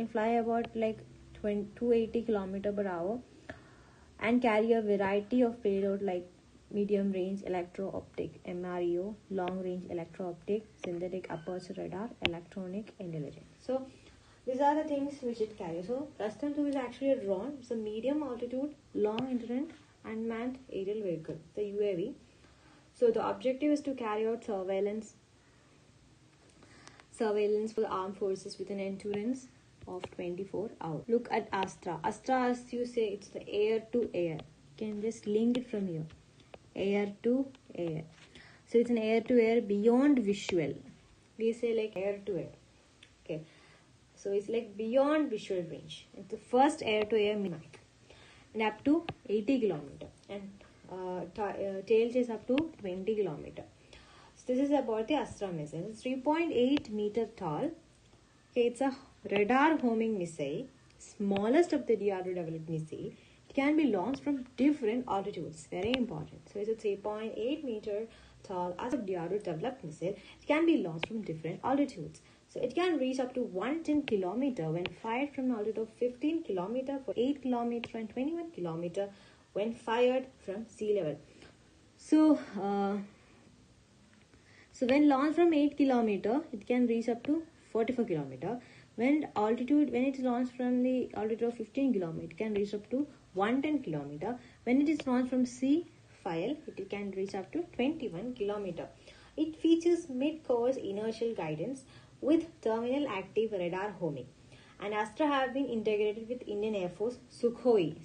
can fly about like 280 km per hour and carry a variety of payload like medium range electro-optic MREO, long range electro-optic, synthetic aperture radar, electronic intelligence. So these are the things which it carries. So Prastham 2 is actually a drone. It's a medium altitude, long endurance unmanned aerial vehicle, the UAV. So the objective is to carry out surveillance for the armed forces with an endurance of 24 hours. Look at Astra. Astra, as you say, it's the air to air. You can just link it from here. Air to air. So it's an air to air beyond visual. We say like air to air. Okay. So it's like beyond visual range. It's the first air to air missile. And up to 80 km. And tail chase up to 20 km. So this is about the Astra missile. It's 3.8 meter tall. Okay, it's a radar homing missile, smallest of the DRDO developed missile. It can be launched from different altitudes. Very important. So it's a 3.8 meter tall as a DRDO developed missile. It can be launched from different altitudes. So it can reach up to 110 km when fired from an altitude of 15 km for 8 km and 21 km when fired from sea level. So when launched from 8 km, it can reach up to 44 km. When it is launched from the altitude of 15 km, it can reach up to 110 km. When it is launched from sea file, it can reach up to 21 km. It features mid-course inertial guidance with terminal active radar homing. And Astra have been integrated with Indian Air Force Sukhoi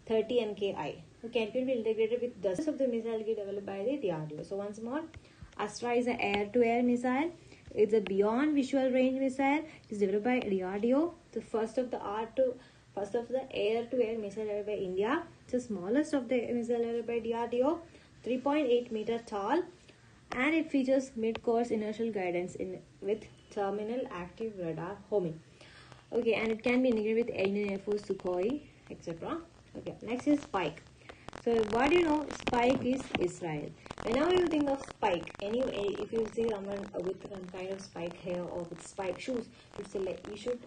30 MKI. Okay, it can be integrated with dozens of the missiles developed by the DRDO. So once more, Astra is an air-to-air missile. It's a beyond visual range missile. It is developed by DRDO. The first of the air-to-air missile developed by India. It's the smallest of the missile developed by DRDO. 3.8 meter tall, and it features mid-course inertial guidance with terminal active radar homing. Okay, and it can be integrated with Indian Air Force Sukhoi, etc. Okay, next is Spike. So what do you know? Spike is Israel. Whenever you think of Spike, if you see someone with some kind of spike hair or with spike shoes, you should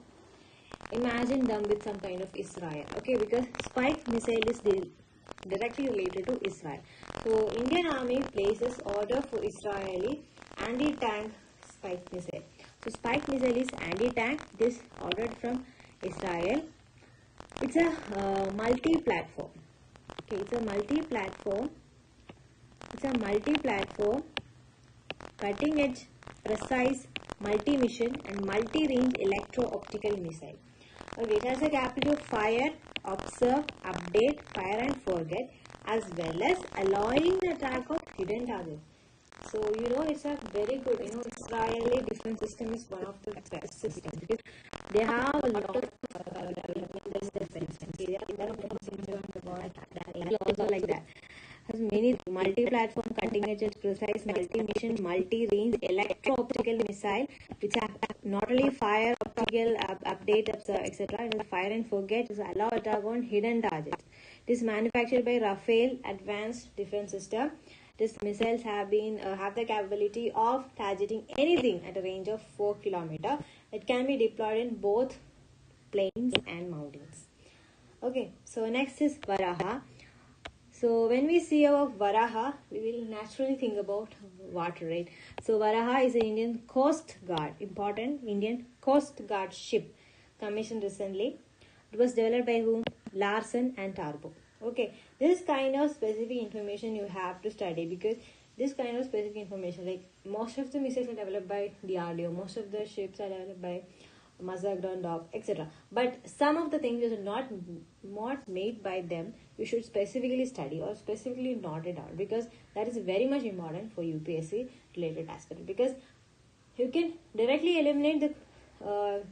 imagine them with some kind of Israel. Okay, because Spike missile is directly related to Israel. So Indian Army places order for Israeli anti-tank Spike missile. So Spike missile is anti-tank. It is ordered from Israel. It's a multi-platform. Okay, it's a multi-platform, cutting-edge, precise, multi-mission and multi-range electro-optical missile. Okay, it has a capability of fire, observe, update, fire and forget, as well as allowing the attack of hidden targets. So, it's a very good, Israeli defense system is one of the best systems because they have a lot of defense. Also like that. Has many multi-platform, cutting-edge, precise, multi-mission, multi-range electro-optical missile, which have not only fire, optical, update, etc. Fire and forget, just allow attack on hidden targets. It is manufactured by Rafael Advanced Defense System. These missiles have the capability of targeting anything at a range of 4 km. It can be deployed in both plains and mountains. Okay, so next is Varaha. So when we see about Varaha, we will naturally think about water, right? So Varaha is an Indian Coast Guard, important Indian Coast Guard ship commissioned recently. It was developed by whom? Larsen and Toubro. Okay, this kind of specific information you have to study because this kind of specific information, like most of the missiles are developed by DRDO, most of the ships are developed by Mazagaon, DOF, etc. But some of the things that are not made by them, you should specifically study or specifically note it out because that is very much important for UPSC related aspect because you can directly eliminate the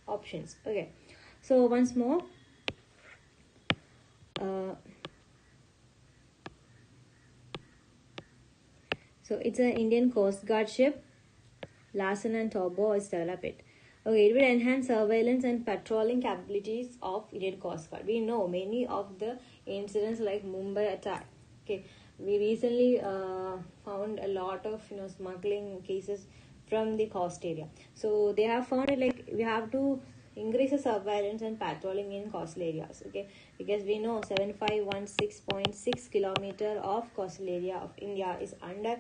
options. Okay, so once more. So it's an Indian Coast Guard ship. Larsen and Toubro has developed it. Okay, it will enhance surveillance and patrolling capabilities of Indian Coast Guard. We know many of the incidents like Mumbai attack. Okay, we recently found a lot of smuggling cases from the coast area. So they have found it like we have to increases surveillance and patrolling in coastal areas. Okay, because we know 7516.6 kilometer of coastal area of India is under.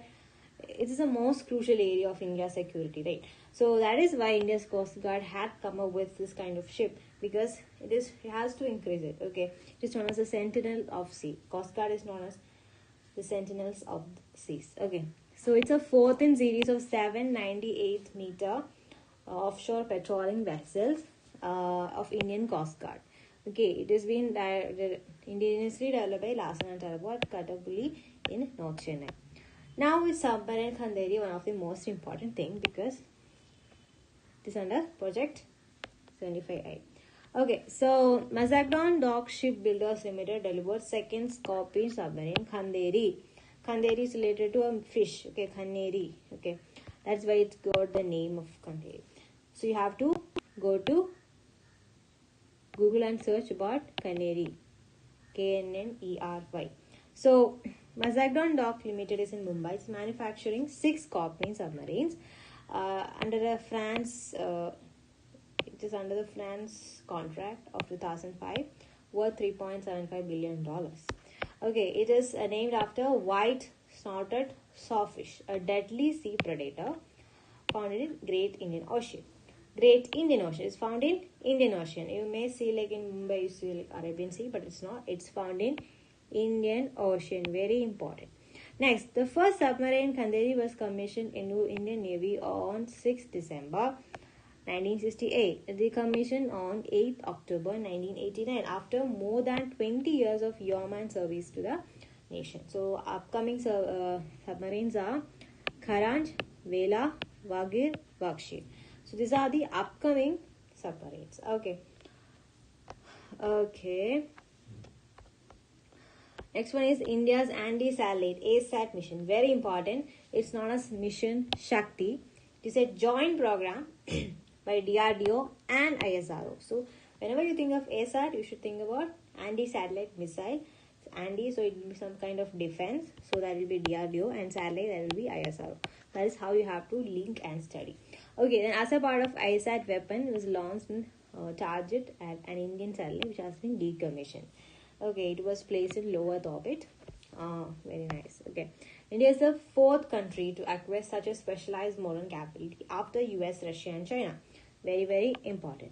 It is the most crucial area of India's security, right? So that is why India's Coast Guard had come up with this kind of ship, because it has to increase it. Okay, it is known as the Sentinel of Sea. Coast Guard is known as the Sentinels of the Seas. Okay, so it's a fourth in series of 798-meter offshore patrolling vessels of Indian Coast Guard. Okay, it has been indigenously developed by Larsen and Toubro at Kattupalli in North Chennai. Now with submarine Khanderi, one of the most important thing, because it is under Project 75I. Okay, so Mazagdon Dock Shipbuilders Limited delivered second Scorpion submarine Khanderi. Khanderi is related to a fish. Okay, Khaneri. Okay, that's why it got the name of Khanderi. So you have to go to Google and search about Khaneri. Knnery. So Mazagdon Dock Limited is in Mumbai. It's manufacturing 6 Scorpion submarines under a France. It is under the France contract of 2005, worth $3.75 billion. Okay, it is named after white-snouted sawfish, a deadly sea predator found in Great Indian Ocean. Great Indian Ocean is found in Indian Ocean. You may see like in Mumbai, you see like Arabian Sea, but it's not. It's found in Indian Ocean. Very important. Next, the first submarine Khanderi was commissioned in Indian Navy on 6 December 1968. Recommissioned on 8 October 1989 after more than 20 years of yeoman service to the nation. So, upcoming submarines are Kharanj, Vela, Wagir, Vakshir. So, these are the upcoming submarines. Okay. Next one is India's anti-satellite ASAT mission. Very important. It's known as Mission Shakti. It is a joint program by DRDO and ISRO. So whenever you think of ASAT, you should think about anti-satellite missile. It's anti, so it will be some kind of defense. So that will be DRDO, and satellite, that will be ISRO. That is how you have to link and study. Okay, then as a part of ISAT weapon, it was launched and targeted at an Indian satellite which has been decommissioned. Okay, it was placed in low Earth orbit. Very nice. Okay, India is the 4th country to acquire such a specialized modern capability after US, Russia and China. Very, very important.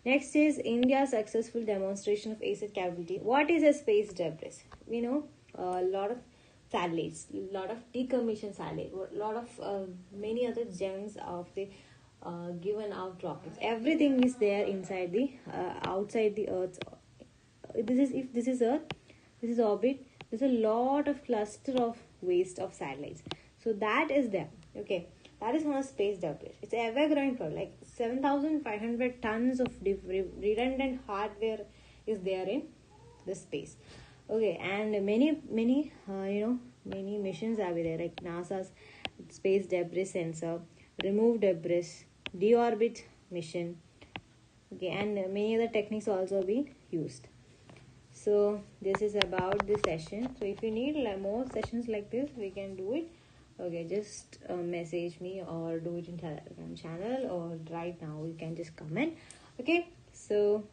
Next is India's successful demonstration of ASAT capability. What is a space debris? We know a lot of satellites, a lot of decommissioned satellites, a lot of many other gems of the given out rockets. Everything is there inside the outside the Earth. If this is Earth, this is orbit. There's a lot of cluster of waste of satellites. So that is there. Okay, that is known as space debris. It's an ever-growing problem. Like 7,500 tons of redundant hardware is there in the space. Okay, and many missions are there, like NASA's space debris sensor, remove debris, deorbit mission. Okay, and many other techniques also be used. So this is about this session. So if you need more sessions like this, we can do it. Okay, just message me or do it in Telegram channel, or right now you can just comment. Okay, so